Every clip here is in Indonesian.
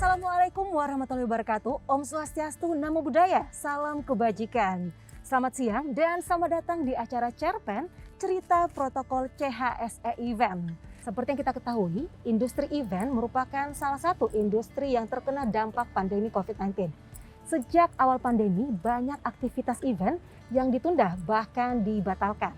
Assalamualaikum warahmatullahi wabarakatuh. Om Swastiastu, Namo Buddhaya, salam kebajikan. Selamat siang dan selamat datang di acara Cerpen Cerita Protokol CHSE Event. Seperti yang kita ketahui, industri event merupakan salah satu industri yang terkena dampak pandemi COVID-19. Sejak awal pandemi, banyak aktivitas event yang ditunda bahkan dibatalkan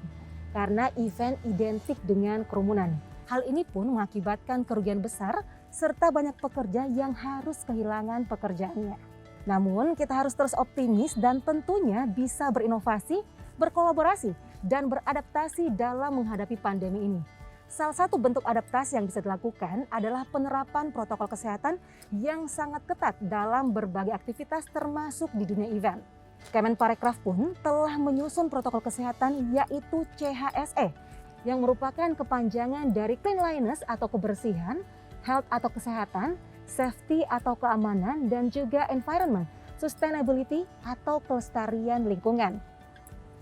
karena event identik dengan kerumunan. Hal ini pun mengakibatkan kerugian besar serta banyak pekerja yang harus kehilangan pekerjaannya. Namun kita harus terus optimis dan tentunya bisa berinovasi, berkolaborasi, dan beradaptasi dalam menghadapi pandemi ini. Salah satu bentuk adaptasi yang bisa dilakukan adalah penerapan protokol kesehatan yang sangat ketat dalam berbagai aktivitas termasuk di dunia event. Kemenparekraf pun telah menyusun protokol kesehatan yaitu CHSE yang merupakan kepanjangan dari cleanliness atau kebersihan, health atau kesehatan, safety atau keamanan, dan juga environment, sustainability atau kelestarian lingkungan.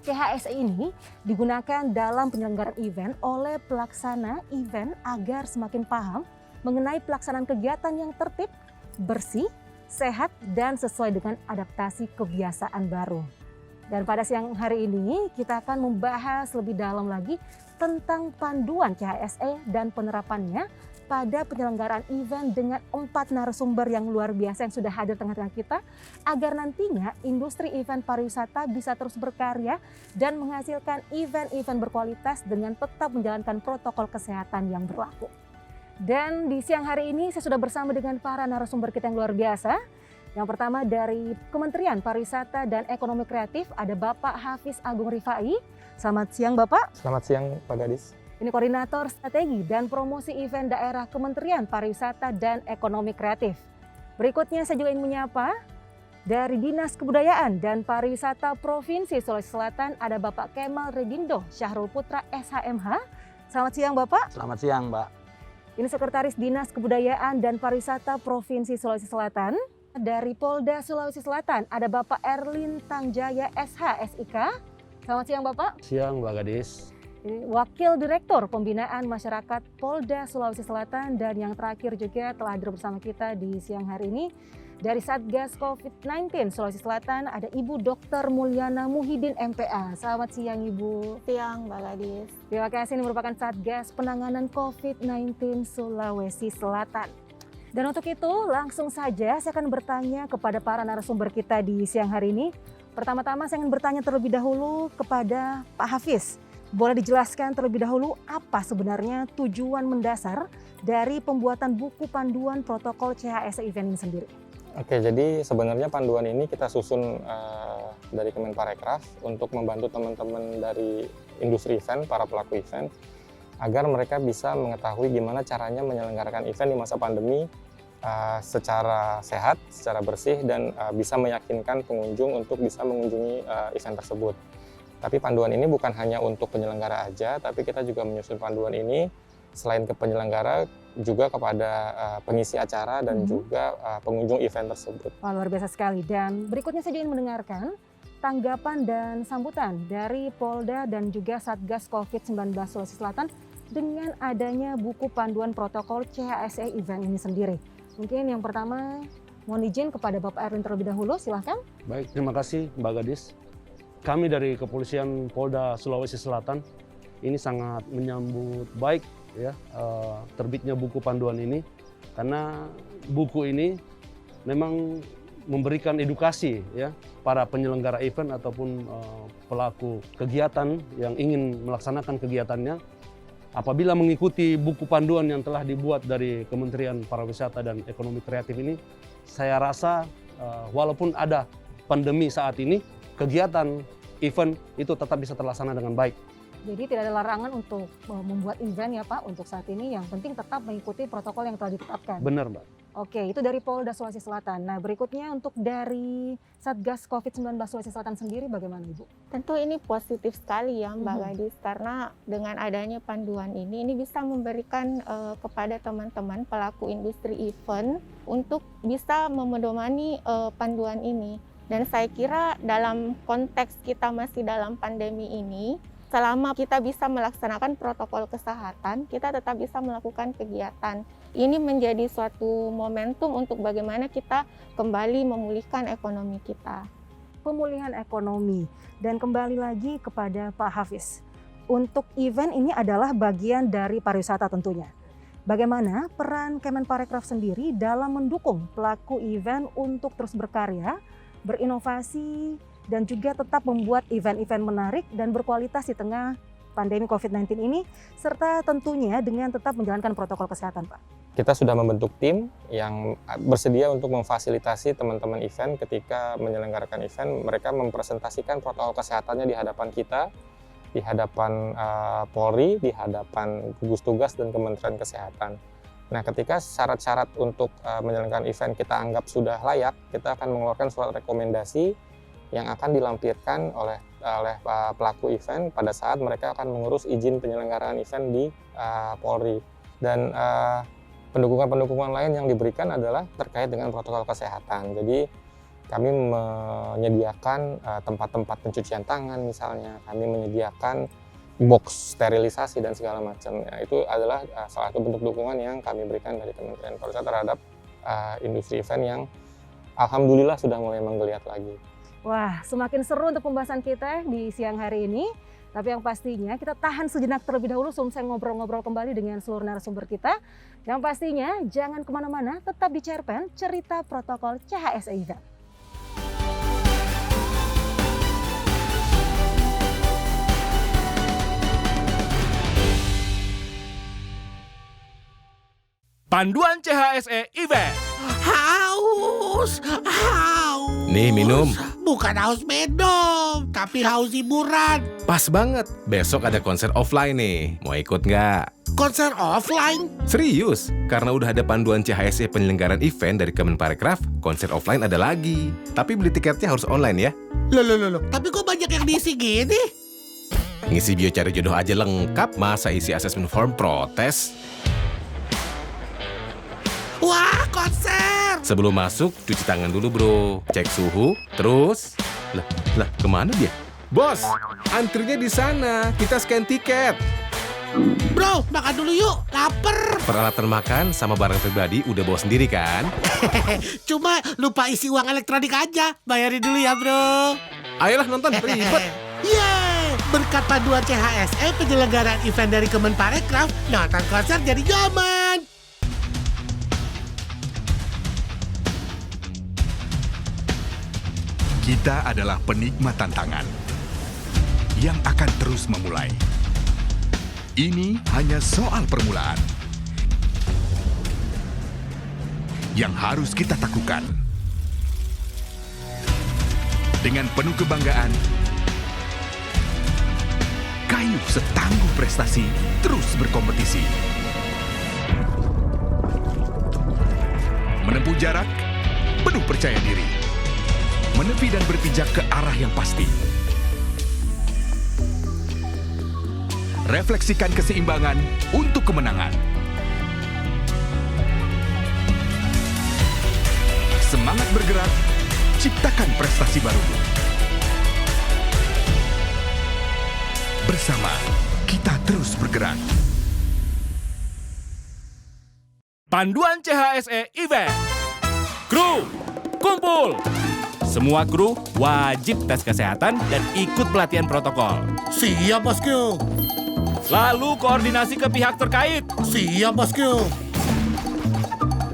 CHSE ini digunakan dalam penyelenggaraan event oleh pelaksana event agar semakin paham mengenai pelaksanaan kegiatan yang tertib, bersih, sehat, dan sesuai dengan adaptasi kebiasaan baru. Dan pada siang hari ini kita akan membahas lebih dalam lagi tentang panduan CHSE dan penerapannya pada penyelenggaraan event dengan 4 narasumber yang luar biasa yang sudah hadir tengah-tengah kita agar nantinya industri event pariwisata bisa terus berkarya dan menghasilkan event-event berkualitas dengan tetap menjalankan protokol kesehatan yang berlaku. Dan di siang hari ini saya sudah bersama dengan para narasumber kita yang luar biasa. Yang pertama dari Kementerian Pariwisata dan Ekonomi Kreatif ada Bapak Hafiz Agung Rifai. Selamat siang Bapak. Selamat siang Pak Gadis. Ini Koordinator Strategi dan Promosi Event Daerah Kementerian Pariwisata dan Ekonomi Kreatif. Berikutnya saya juga ingin menyapa dari Dinas Kebudayaan dan Pariwisata Provinsi Sulawesi Selatan ada Bapak Kemal Redindo Syahrul Putra SHMH. Selamat siang Bapak. Selamat siang Mbak. Ini Sekretaris Dinas Kebudayaan dan Pariwisata Provinsi Sulawesi Selatan. Dari Polda Sulawesi Selatan ada Bapak Erlin Tangjaya SH SIK. Selamat siang Bapak. Siang Mbak Gadis. Wakil Direktur Pembinaan Masyarakat Polda Sulawesi Selatan, dan yang terakhir juga telah hadir bersama kita di siang hari ini dari Satgas COVID-19 Sulawesi Selatan ada Ibu Dr. Mulyana Muhyiddin MPA. Selamat siang Ibu. Siang Mbak Gadis. Terima kasih, ini merupakan Satgas Penanganan COVID-19 Sulawesi Selatan. Dan untuk itu langsung saja saya akan bertanya kepada para narasumber kita di siang hari ini. Pertama-tama saya ingin bertanya terlebih dahulu kepada Pak Hafiz. Boleh dijelaskan terlebih dahulu apa sebenarnya tujuan mendasar dari pembuatan buku panduan protokol CHSE event ini sendiri? Oke, jadi sebenarnya panduan ini kita susun dari Kemenparekraf untuk membantu teman-teman dari industri event, para pelaku event, agar mereka bisa mengetahui gimana caranya menyelenggarakan event di masa pandemi secara sehat, secara bersih, dan bisa meyakinkan pengunjung untuk bisa mengunjungi event tersebut. Tapi panduan ini bukan hanya untuk penyelenggara aja, tapi kita juga menyusun panduan ini selain ke penyelenggara juga kepada pengisi acara dan juga pengunjung event tersebut. Wah, luar biasa sekali. Dan berikutnya saya ingin mendengarkan tanggapan dan sambutan dari Polda dan juga Satgas COVID-19 Sulawesi Selatan dengan adanya buku panduan protokol CHSE event ini sendiri. Mungkin yang pertama mohon izin kepada Bapak Erwin terlebih dahulu, silahkan. Baik, terima kasih Mbak Gadis. Kami dari Kepolisian Polda Sulawesi Selatan ini sangat menyambut baik ya terbitnya buku panduan ini, karena buku ini memang memberikan edukasi ya para penyelenggara event ataupun pelaku kegiatan yang ingin melaksanakan kegiatannya. Apabila mengikuti buku panduan yang telah dibuat dari Kementerian Pariwisata dan Ekonomi Kreatif ini, saya rasa walaupun ada pandemi saat ini, kegiatan event itu tetap bisa terlaksana dengan baik. Jadi tidak ada larangan untuk membuat event ya Pak untuk saat ini, yang penting tetap mengikuti protokol yang telah ditetapkan. Benar Mbak. Oke, itu dari Polda Sulawesi Selatan. Nah berikutnya untuk dari Satgas COVID-19 Sulawesi Selatan sendiri bagaimana Ibu? Tentu ini positif sekali ya Mbak Gadis, karena dengan adanya panduan ini bisa memberikan kepada teman-teman pelaku industri event untuk bisa memedomani panduan ini. Dan saya kira dalam konteks kita masih dalam pandemi ini, selama kita bisa melaksanakan protokol kesehatan, kita tetap bisa melakukan kegiatan. ini menjadi suatu momentum untuk bagaimana kita kembali memulihkan ekonomi kita. Pemulihan ekonomi, dan kembali lagi kepada Pak Hafiz. Untuk event ini adalah bagian dari pariwisata tentunya. Bagaimana peran Kemenparekraf sendiri dalam mendukung pelaku event untuk terus berkarya, berinovasi, dan juga tetap membuat event-event menarik dan berkualitas di tengah pandemi COVID-19 ini, serta tentunya dengan tetap menjalankan protokol kesehatan, Pak? Kita sudah membentuk tim yang bersedia untuk memfasilitasi teman-teman event ketika menyelenggarakan event. Mereka mempresentasikan protokol kesehatannya di hadapan kita, di hadapan Polri, di hadapan gugus tugas dan Kementerian Kesehatan. Nah, ketika syarat-syarat untuk menyelenggarakan event kita anggap sudah layak, kita akan mengeluarkan surat rekomendasi yang akan dilampirkan oleh pelaku event pada saat mereka akan mengurus izin penyelenggaraan event di Polri. Dan pendukungan-pendukungan lain yang diberikan adalah terkait dengan protokol kesehatan. Jadi kami menyediakan tempat-tempat pencucian tangan misalnya, kami menyediakan box sterilisasi dan segala macam. Ya, itu adalah salah satu bentuk dukungan yang kami berikan dari Kementerian Pariwisata terhadap industri event yang alhamdulillah sudah mulai menggeliat lagi. Wah, semakin seru untuk pembahasan kita di siang hari ini. Tapi yang pastinya kita tahan sejenak terlebih dahulu sebelum saya ngobrol-ngobrol kembali dengan seluruh narasumber kita. Yang pastinya jangan kemana-mana, tetap di Cerpen, cerita protokol CHSE Event. Panduan CHSE Event. Haus. Nih, minum. Bukan haus minum, tapi haus hiburan. Pas banget, besok ada konser offline nih. Mau ikut nggak? Konser offline? Serius, karena udah ada panduan CHSE penyelenggaraan event dari Kemenparekraf, konser offline ada lagi. Tapi beli tiketnya harus online ya. Loh. Tapi kok banyak yang diisi gini? Ngisi bio cari jodoh aja lengkap, masa isi assessment form protes? Wah, konser! Sebelum masuk, cuci tangan dulu bro. Cek suhu, terus... Lah, kemana dia? Bos, antrinya di sana. Kita scan tiket. Bro, makan dulu yuk. Laper. Peralatan makan sama barang pribadi udah bawa sendiri kan? Cuma lupa isi uang elektronik aja. Bayarin dulu ya, bro. Ayolah nonton, ribet. Yeay! Berkat panduan CHSE penyelenggaraan event dari Kemenparekraf, nonton konser jadi nyaman. Kita adalah penikmat tantangan yang akan terus memulai. Ini hanya soal permulaan yang harus kita taklukan. Dengan penuh kebanggaan, Kayu setangguh prestasi terus berkompetisi. Menempuh jarak, penuh percaya diri. Menepi dan berpijak ke arah yang pasti. Refleksikan keseimbangan untuk kemenangan. Semangat bergerak, ciptakan prestasi baru. Bersama, kita terus bergerak. Panduan CHSE Event. Kru, kumpul. Semua kru wajib tes kesehatan dan ikut pelatihan protokol. Siap, Bosku. Lalu koordinasi ke pihak terkait. Siap, Bosku.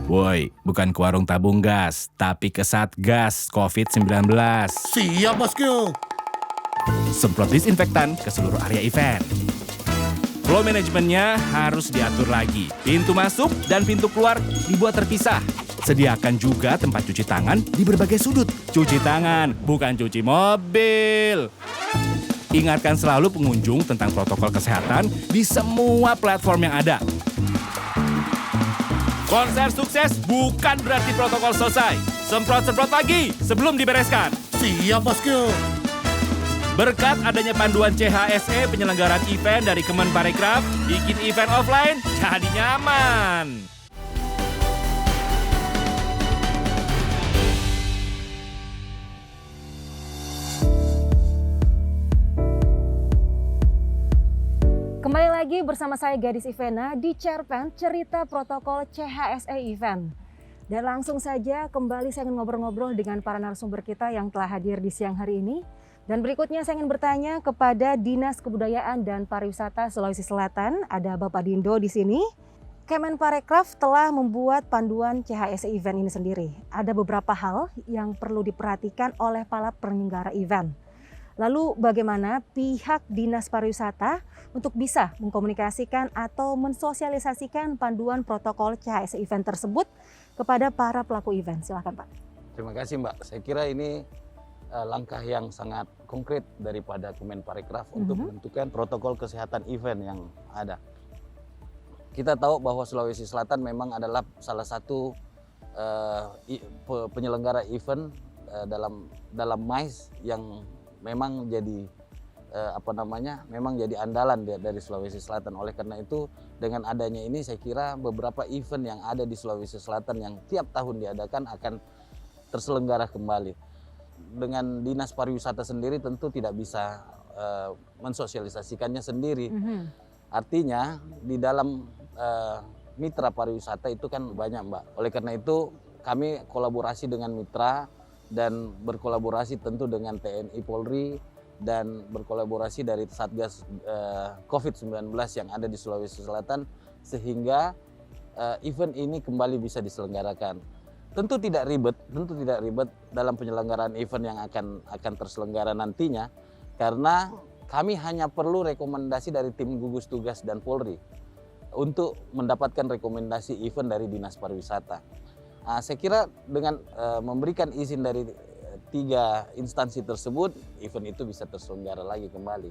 Woi, bukan ke warung tabung gas, tapi ke Satgas COVID-19. Siap, Bosku. Semprot disinfektan ke seluruh area event. Flow manajemennya harus diatur lagi. Pintu masuk dan pintu keluar dibuat terpisah. Sediakan juga tempat cuci tangan di berbagai sudut. Cuci tangan, bukan cuci mobil. Ingatkan selalu pengunjung tentang protokol kesehatan di semua platform yang ada. Konser sukses bukan berarti protokol selesai. Semprot-semprot lagi sebelum dibereskan. Siap, Bosku. Berkat adanya panduan CHSE penyelenggaraan event dari Kemenparekraf, bikin event offline jadi nyaman. Kembali lagi bersama saya Gadis Ivena di Cerpen Cerita Protokol CHSE Event. Dan langsung saja kembali saya ingin ngobrol-ngobrol dengan para narasumber kita yang telah hadir di siang hari ini. Dan berikutnya saya ingin bertanya kepada Dinas Kebudayaan dan Pariwisata Sulawesi Selatan. Ada Bapak Dindo di sini. Kemenparekraf telah membuat panduan CHSE Event ini sendiri. Ada beberapa hal yang perlu diperhatikan oleh para penyelenggara event. Lalu bagaimana pihak Dinas Pariwisata untuk bisa mengkomunikasikan atau mensosialisasikan panduan protokol CHSE Event tersebut kepada para pelaku event? Silakan Pak. Terima kasih Mbak. Saya kira ini langkah yang sangat konkret daripada Kemenparekraf untuk menentukan protokol kesehatan event yang ada. Kita tahu bahwa Sulawesi Selatan memang adalah salah satu penyelenggara event dalam MICE yang memang jadi memang jadi andalan dari Sulawesi Selatan. Oleh karena itu dengan adanya ini saya kira beberapa event yang ada di Sulawesi Selatan yang tiap tahun diadakan akan terselenggara kembali. Dengan Dinas Pariwisata sendiri tentu tidak bisa mensosialisasikannya sendiri. Artinya di dalam mitra pariwisata itu kan banyak Mbak. Oleh karena itu kami kolaborasi dengan mitra dan berkolaborasi tentu dengan TNI Polri dan berkolaborasi dari Satgas COVID-19 yang ada di Sulawesi Selatan sehingga event ini kembali bisa diselenggarakan. Tentu tidak ribet dalam penyelenggaraan event yang akan terselenggara nantinya karena kami hanya perlu rekomendasi dari tim gugus tugas dan Polri untuk mendapatkan rekomendasi event dari Dinas Pariwisata. Saya kira dengan memberikan izin dari 3 instansi tersebut, event itu bisa terselenggara lagi kembali.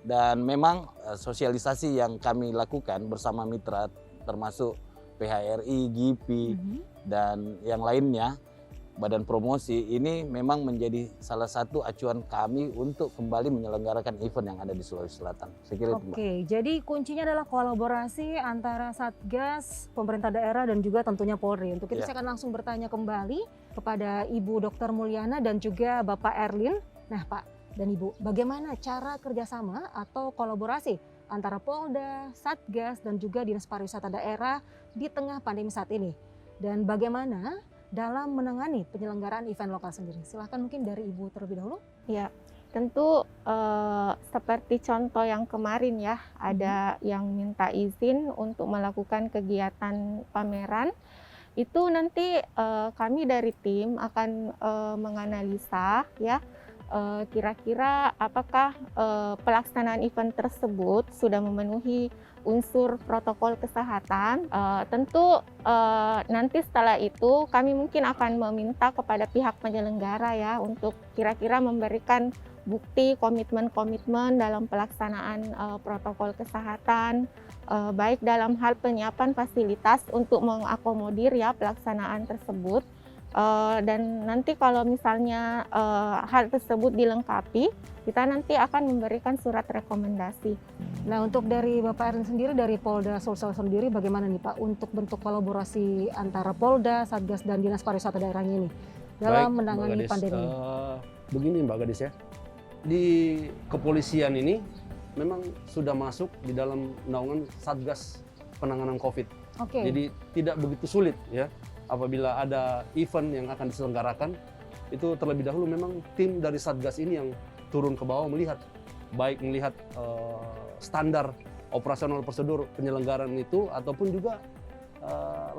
Dan memang sosialisasi yang kami lakukan bersama mitra termasuk PHRI, GIPI, dan yang lainnya, Badan Promosi, ini memang menjadi salah satu acuan kami untuk kembali menyelenggarakan event yang ada di Sulawesi Selatan. Saya kira itu, Mbak. Oke, jadi kuncinya adalah kolaborasi antara Satgas, pemerintah daerah, dan juga tentunya Polri. Untuk itu saya akan langsung bertanya kembali kepada Ibu Dr. Mulyana dan juga Bapak Erlin. Nah Pak dan Ibu, bagaimana cara kerjasama atau kolaborasi antara Polda, Satgas, dan juga Dinas Pariwisata Daerah di tengah pandemi saat ini? Dan bagaimana dalam menangani penyelenggaraan event lokal sendiri? Silahkan mungkin dari Ibu terlebih dahulu. Ya, tentu seperti contoh yang kemarin ya, ada yang minta izin untuk melakukan kegiatan pameran. Itu nanti kami dari tim akan menganalisa ya, kira-kira apakah pelaksanaan event tersebut sudah memenuhi unsur protokol kesehatan. Tentu nanti setelah itu kami mungkin akan meminta kepada pihak penyelenggara ya untuk kira-kira memberikan bukti komitmen-komitmen dalam pelaksanaan protokol kesehatan, baik dalam hal penyiapan fasilitas untuk mengakomodir ya pelaksanaan tersebut. Dan nanti kalau misalnya hal tersebut dilengkapi, kita nanti akan memberikan surat rekomendasi. Nah, untuk dari Bapak Erlin sendiri, dari Polda Sulsel sendiri, bagaimana nih Pak untuk bentuk kolaborasi antara Polda, Satgas, dan Dinas Pariwisata daerahnya ini dalam menangani pandemi ini? Begini Mbak Gadis ya, di kepolisian ini memang sudah masuk di dalam naungan Satgas penanganan COVID. Jadi tidak begitu sulit ya. Apabila ada event yang akan diselenggarakan, itu terlebih dahulu memang tim dari Satgas ini yang turun ke bawah melihat standar operasional prosedur penyelenggaraan itu ataupun juga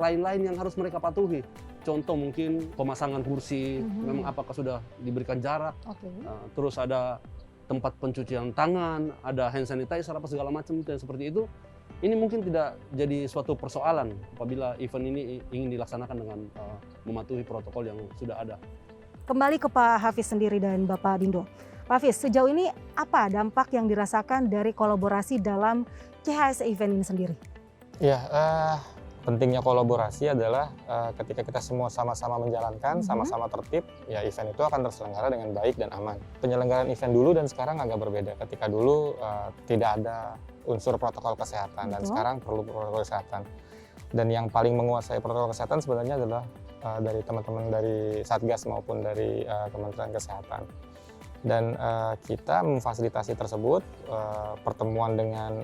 lain-lain yang harus mereka patuhi. Contoh mungkin pemasangan kursi, memang apakah sudah diberikan jarak, terus ada tempat pencucian tangan, ada hand sanitizer apa segala macam dan seperti itu. Ini mungkin tidak jadi suatu persoalan apabila event ini ingin dilaksanakan dengan mematuhi protokol yang sudah ada. Kembali ke Pak Hafiz sendiri dan Bapak Dindo. Pak Hafiz, sejauh ini apa dampak yang dirasakan dari kolaborasi dalam CHSE Event ini sendiri? Ya, pentingnya kolaborasi adalah ketika kita semua sama-sama menjalankan, sama-sama tertib, ya event itu akan terselenggara dengan baik dan aman. Penyelenggaraan event dulu dan sekarang agak berbeda. Ketika dulu tidak ada unsur protokol kesehatan dan sekarang perlu protokol kesehatan. Dan yang paling menguasai protokol kesehatan sebenarnya adalah dari teman-teman dari Satgas maupun dari Kementerian Kesehatan. Dan kita memfasilitasi tersebut, pertemuan dengan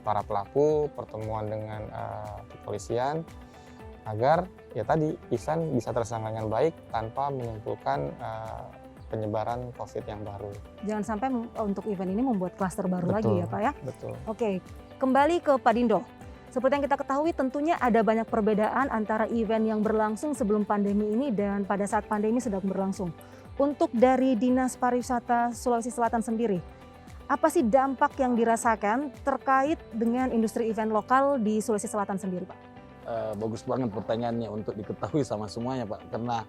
para pelaku, pertemuan dengan kepolisian, agar ya tadi event bisa terlaksana dengan baik tanpa menimbulkan penyebaran COVID yang baru. Jangan sampai untuk event ini membuat klaster baru Betul, lagi ya Pak ya. Betul. Oke, kembali ke Pak Dindo. Seperti yang kita ketahui tentunya ada banyak perbedaan antara event yang berlangsung sebelum pandemi ini dan pada saat pandemi sedang berlangsung. Untuk dari Dinas Pariwisata Sulawesi Selatan sendiri, apa sih dampak yang dirasakan terkait dengan industri event lokal di Sulawesi Selatan sendiri, Pak? Bagus banget pertanyaannya untuk diketahui sama semuanya, Pak. Karena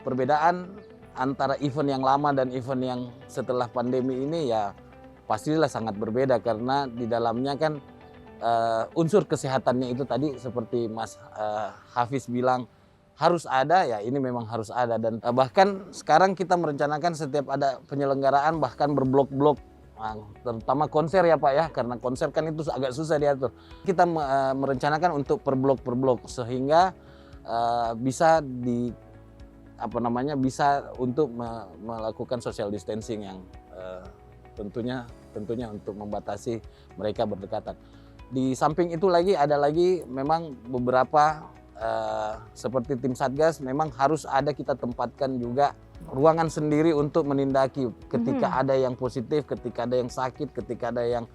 perbedaan antara event yang lama dan event yang setelah pandemi ini ya pastilah sangat berbeda, karena di dalamnya kan unsur kesehatannya itu tadi seperti Mas Hafiz bilang harus ada, ya ini memang harus ada. Dan bahkan sekarang kita merencanakan setiap ada penyelenggaraan bahkan berblok-blok, terutama konser ya Pak ya, karena konser kan itu agak susah diatur. Kita merencanakan untuk per blok sehingga bisa bisa untuk melakukan social distancing yang tentunya untuk membatasi mereka berdekatan. Di samping itu ada lagi memang beberapa seperti tim Satgas memang harus ada kita tempatkan juga ruangan sendiri untuk menindaki ketika ada yang positif, ketika ada yang sakit, ketika ada yang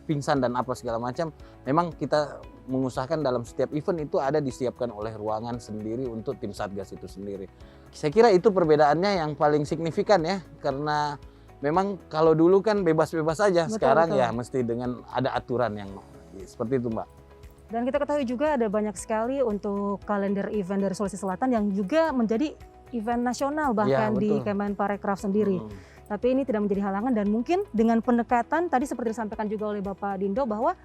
pingsan dan apa segala macam. Memang kita mengusahakan dalam setiap event itu ada disiapkan oleh ruangan sendiri untuk tim Satgas itu sendiri. Saya kira itu perbedaannya yang paling signifikan ya, karena memang kalau dulu kan bebas-bebas saja, sekarang ya mesti dengan ada aturan yang seperti itu, Mbak. Dan kita ketahui juga ada banyak sekali untuk kalender event dari Sulawesi Selatan yang juga menjadi event nasional bahkan di Kemenparekraf sendiri. Tapi ini tidak menjadi halangan dan mungkin dengan pendekatan tadi seperti disampaikan juga oleh Bapak Dindo bahwa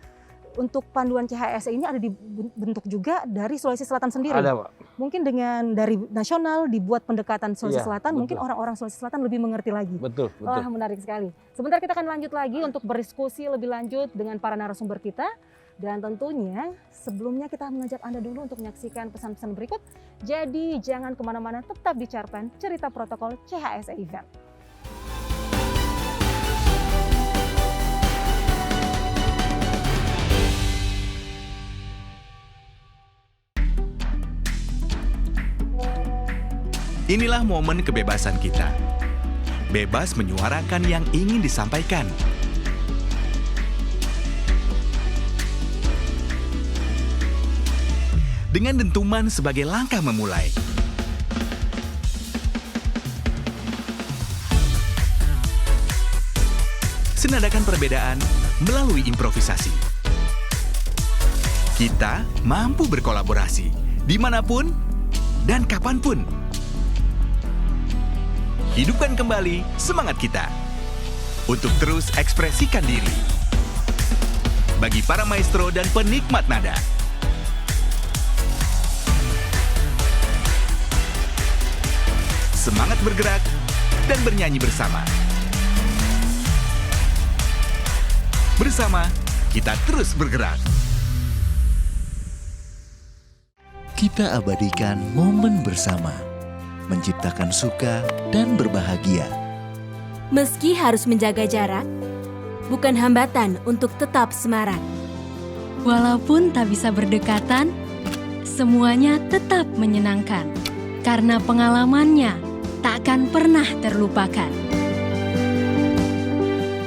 untuk panduan CHSE ini ada dibentuk juga dari Sulawesi Selatan sendiri. Ada, Pak. Mungkin dengan dari nasional dibuat pendekatan Sulawesi Selatan, betul. mungkin orang-orang Sulawesi Selatan lebih mengerti lagi. Betul. Wah, menarik sekali. Sebentar kita akan lanjut lagi untuk berdiskusi lebih lanjut dengan para narasumber kita. Dan tentunya sebelumnya kita mengajak Anda dulu untuk menyaksikan pesan-pesan berikut. Jadi jangan kemana-mana, tetap di Cerpen, cerita protokol CHSE Event. Inilah momen kebebasan kita. Bebas menyuarakan yang ingin disampaikan. Dengan dentuman sebagai langkah memulai. Senadakan perbedaan melalui improvisasi. Kita mampu berkolaborasi dimanapun dan kapanpun. Hidupkan kembali semangat kita untuk terus ekspresikan diri. Bagi para maestro dan penikmat nada, semangat bergerak dan bernyanyi bersama. Bersama, kita terus bergerak. Kita abadikan momen bersama, menciptakan suka dan berbahagia. Meski harus menjaga jarak, bukan hambatan untuk tetap semarak. Walaupun tak bisa berdekatan, semuanya tetap menyenangkan. Karena pengalamannya takkan pernah terlupakan.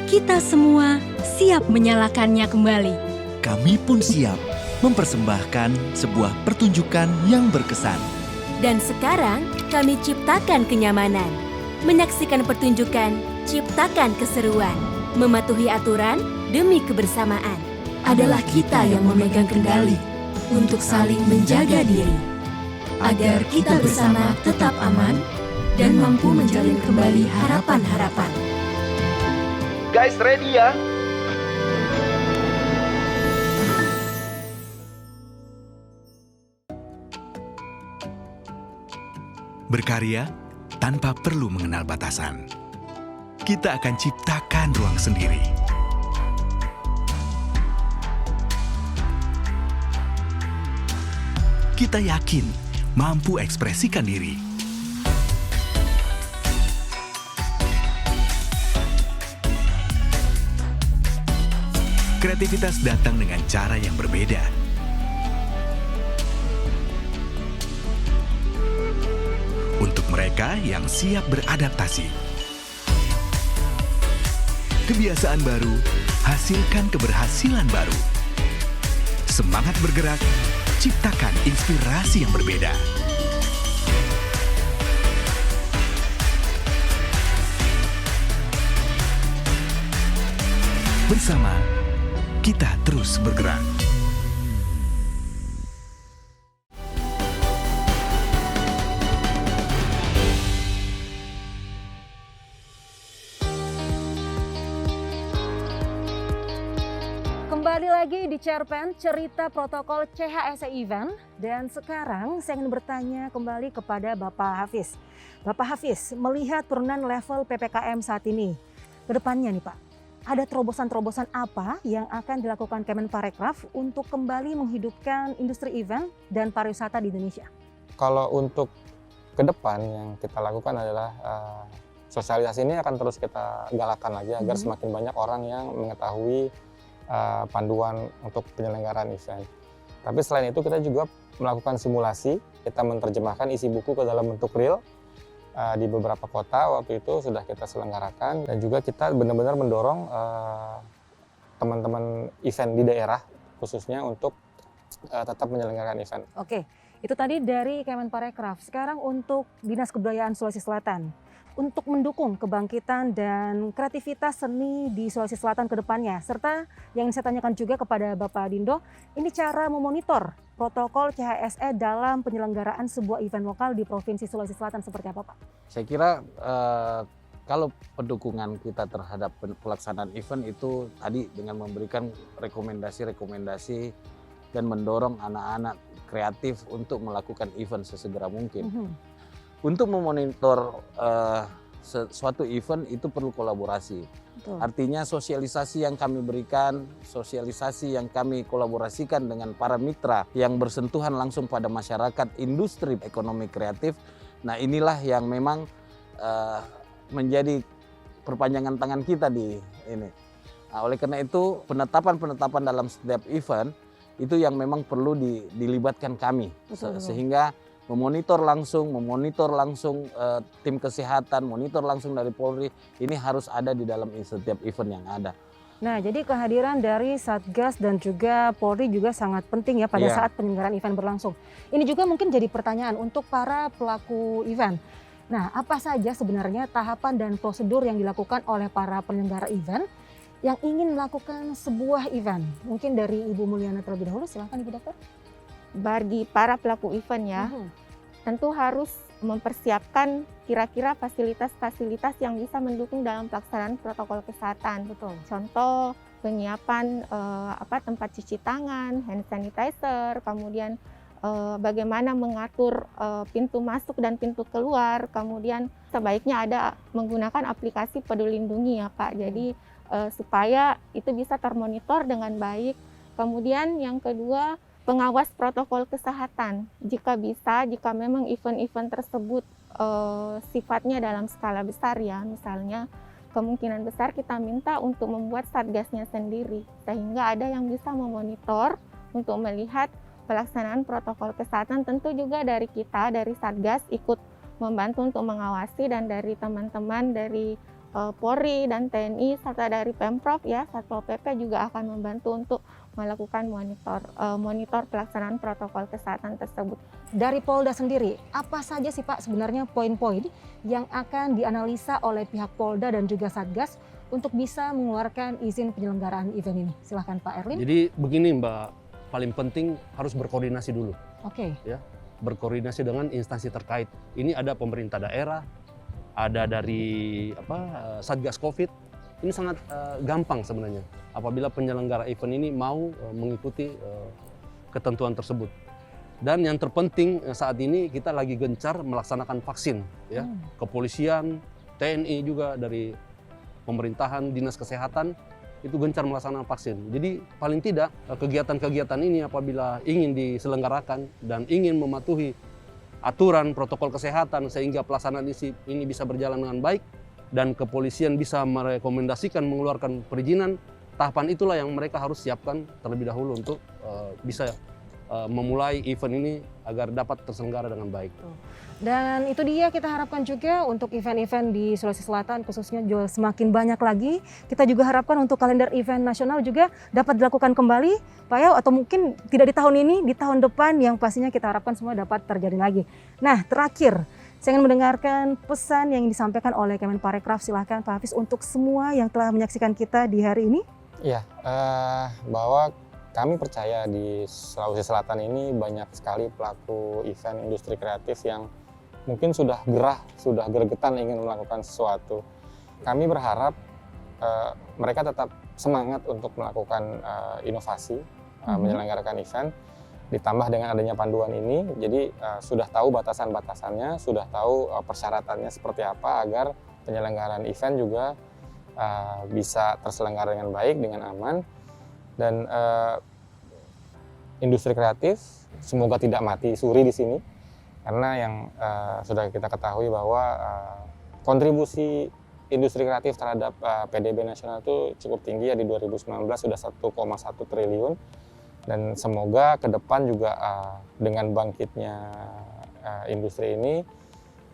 Kita semua siap menyalakannya kembali. Kami pun siap mempersembahkan sebuah pertunjukan yang berkesan. Dan sekarang kami ciptakan kenyamanan. Menyaksikan pertunjukan, ciptakan keseruan. Mematuhi aturan demi kebersamaan. Adalah kita yang memegang kendali untuk saling menjaga diri. Agar kita bersama tetap aman dan mampu menjalin kembali harapan-harapan. Guys, ready ya? Berkarya tanpa perlu mengenal batasan. Kita akan ciptakan ruang sendiri. Kita yakin mampu ekspresikan diri. kreativitas datang dengan cara yang berbeda. Untuk mereka yang siap beradaptasi. Kebiasaan baru, hasilkan keberhasilan baru. Semangat bergerak, ciptakan inspirasi yang berbeda. Bersama, kita terus bergerak. Kembali lagi di Cerpen, cerita protokol CHSE Event. Dan sekarang saya ingin bertanya kembali kepada Bapak Hafiz. Bapak Hafiz, melihat penurunan level PPKM saat ini, ke depannya nih Pak, ada terobosan-terobosan apa yang akan dilakukan Kemenparekraf untuk kembali menghidupkan industri event dan pariwisata di Indonesia? Kalau untuk ke depan yang kita lakukan adalah sosialisasi ini akan terus kita galakkan lagi agar semakin banyak orang yang mengetahui panduan untuk penyelenggaraan event. Tapi selain itu kita juga melakukan simulasi, kita menerjemahkan isi buku ke dalam bentuk real di beberapa kota waktu itu sudah kita selenggarakan, dan juga kita benar-benar mendorong teman-teman event di daerah khususnya untuk tetap menyelenggarakan event. Oke, itu tadi dari Kemenparekraf. Sekarang untuk Dinas Kebudayaan Sulawesi Selatan, untuk mendukung kebangkitan dan kreativitas seni di Sulawesi Selatan ke depannya, serta yang saya tanyakan juga kepada Bapak Dindo, ini cara memonitor protokol CHSE dalam penyelenggaraan sebuah event lokal di Provinsi Sulawesi Selatan seperti apa Pak? Saya kira kalau pendukungan kita terhadap pelaksanaan event itu tadi dengan memberikan rekomendasi-rekomendasi dan mendorong anak-anak kreatif untuk melakukan event sesegera mungkin. Untuk memonitor suatu event itu perlu kolaborasi. Betul. Artinya sosialisasi yang kami berikan, sosialisasi yang kami kolaborasikan dengan para mitra yang bersentuhan langsung pada masyarakat industri ekonomi kreatif. Nah inilah yang memang menjadi perpanjangan tangan kita di ini. Nah, oleh karena itu penetapan-penetapan dalam setiap event itu yang memang perlu dilibatkan kami. Sehingga memonitor langsung tim kesehatan, monitor langsung dari Polri, ini harus ada di dalam setiap event yang ada. Nah, jadi kehadiran dari Satgas dan juga Polri juga sangat penting ya pada saat penyelenggaraan event berlangsung. Ini juga mungkin jadi pertanyaan untuk para pelaku event. Nah, apa saja sebenarnya tahapan dan prosedur yang dilakukan oleh para penyelenggara event yang ingin melakukan sebuah event? Mungkin dari Ibu Mulyana terlebih dahulu, silakan Ibu Dokter. Bagi para pelaku event ya, tentu harus mempersiapkan kira-kira fasilitas-fasilitas yang bisa mendukung dalam pelaksanaan protokol kesehatan. Betul. Contoh penyiapan tempat cuci tangan, hand sanitizer, kemudian bagaimana mengatur pintu masuk dan pintu keluar, kemudian sebaiknya ada menggunakan aplikasi Peduli Lindungi ya Pak. Jadi supaya itu bisa termonitor dengan baik. Kemudian yang kedua, pengawas protokol kesehatan. Jika bisa, jika memang event-event tersebut sifatnya dalam skala besar ya, misalnya kemungkinan besar kita minta untuk membuat satgasnya sendiri, sehingga ada yang bisa memonitor untuk melihat pelaksanaan protokol kesehatan. Tentu juga dari kita, dari Satgas ikut membantu untuk mengawasi, dan dari teman-teman dari Polri dan TNI serta dari Pemprov ya, Satpol PP juga akan membantu untuk melakukan monitor pelaksanaan protokol kesehatan tersebut. Dari Polda sendiri, apa saja sih Pak sebenarnya poin-poin yang akan dianalisa oleh pihak Polda dan juga Satgas untuk bisa mengeluarkan izin penyelenggaraan event ini? Silahkan Pak Erlin. Jadi begini Mbak, paling penting harus berkoordinasi dulu. Oke. Ya, berkoordinasi dengan instansi terkait. Ini ada pemerintah daerah, ada dari Satgas Covid. Ini sangat gampang sebenarnya apabila penyelenggara event ini mau mengikuti ketentuan tersebut. Dan yang terpenting saat ini kita lagi gencar melaksanakan vaksin ya. Kepolisian, TNI juga dari pemerintahan, dinas kesehatan itu gencar melaksanakan vaksin. Jadi paling tidak kegiatan-kegiatan ini apabila ingin diselenggarakan dan ingin mematuhi aturan protokol kesehatan sehingga pelaksanaan ini bisa berjalan dengan baik dan kepolisian bisa merekomendasikan mengeluarkan perizinan, tahapan itulah yang mereka harus siapkan terlebih dahulu untuk bisa memulai event ini agar dapat terselenggara dengan baik. Dan itu dia kita harapkan juga untuk event-event di Sulawesi Selatan khususnya juga semakin banyak lagi. Kita juga harapkan untuk kalender event nasional juga dapat dilakukan kembali, Pak Yao, atau mungkin tidak di tahun ini, di tahun depan yang pastinya kita harapkan semua dapat terjadi lagi. Nah, terakhir saya ingin mendengarkan pesan yang disampaikan oleh Kemenparekraf. Silahkan Pak Hafiz untuk semua yang telah menyaksikan kita di hari ini. Ya, bahwa kami percaya di Sulawesi Selatan ini banyak sekali pelaku event industri kreatif yang mungkin sudah gerah, sudah gregetan ingin melakukan sesuatu. Kami berharap mereka tetap semangat untuk melakukan inovasi, menyelenggarakan event, ditambah dengan adanya panduan ini, jadi sudah tahu batasan-batasannya, sudah tahu persyaratannya seperti apa agar penyelenggaraan event juga bisa terselenggara dengan baik, dengan aman, dan industri kreatif semoga tidak mati suri di sini, karena yang sudah kita ketahui bahwa kontribusi industri kreatif terhadap PDB nasional itu cukup tinggi ya, di 2019 sudah 1,1 triliun, dan semoga ke depan juga dengan bangkitnya industri ini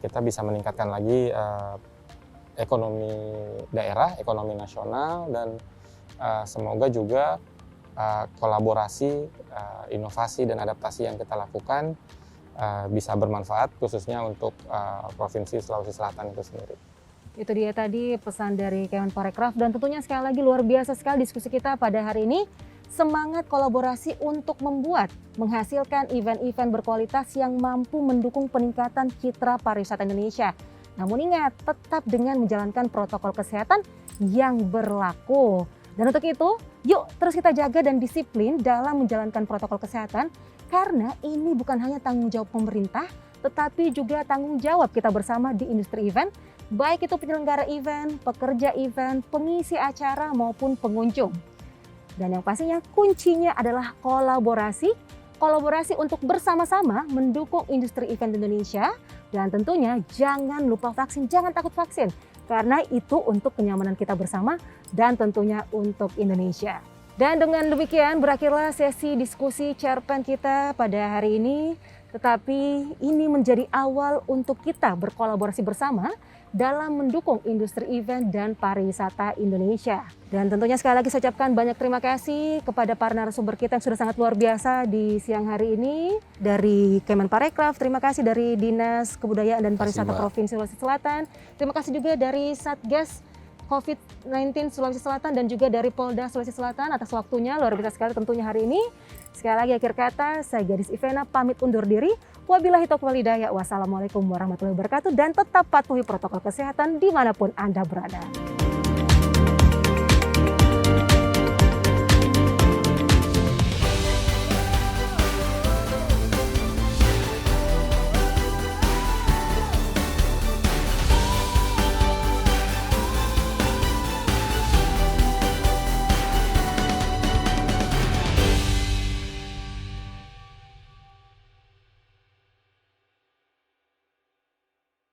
kita bisa meningkatkan lagi ekonomi daerah, ekonomi nasional, dan semoga juga kolaborasi, inovasi dan adaptasi yang kita lakukan bisa bermanfaat khususnya untuk Provinsi Sulawesi Selatan itu sendiri. Itu dia tadi pesan dari Kemenparekraf, dan tentunya sekali lagi luar biasa sekali diskusi kita pada hari ini. Semangat kolaborasi untuk menghasilkan event-event berkualitas yang mampu mendukung peningkatan citra pariwisata Indonesia. Namun ingat, tetap dengan menjalankan protokol kesehatan yang berlaku. Dan untuk itu, yuk terus kita jaga dan disiplin dalam menjalankan protokol kesehatan, karena ini bukan hanya tanggung jawab pemerintah, tetapi juga tanggung jawab kita bersama di industri event, baik itu penyelenggara event, pekerja event, pengisi acara maupun pengunjung. Dan yang pastinya kuncinya adalah kolaborasi untuk bersama-sama mendukung industri event Indonesia, dan tentunya jangan lupa vaksin, jangan takut vaksin, karena itu untuk kenyamanan kita bersama dan tentunya untuk Indonesia. Dan dengan demikian berakhirlah sesi diskusi cerpen kita pada hari ini. Tetapi ini menjadi awal untuk kita berkolaborasi bersama dalam mendukung industri event dan pariwisata Indonesia. Dan tentunya sekali lagi saya ucapkan banyak terima kasih kepada para narasumber kita yang sudah sangat luar biasa di siang hari ini. Dari Kemenparekraf, terima kasih dari Dinas Kebudayaan dan Pariwisata Provinsi Sulawesi Selatan. Terima kasih juga dari Satgas COVID-19 Sulawesi Selatan dan juga dari Polda Sulawesi Selatan atas waktunya, luar biasa sekali tentunya hari ini. Sekali lagi akhir kata, saya Gadis Ivena pamit undur diri. Wabillahi taufiq wal hidayah. Wassalamualaikum warahmatullahi wabarakatuh, dan tetap patuhi protokol kesehatan dimanapun Anda berada.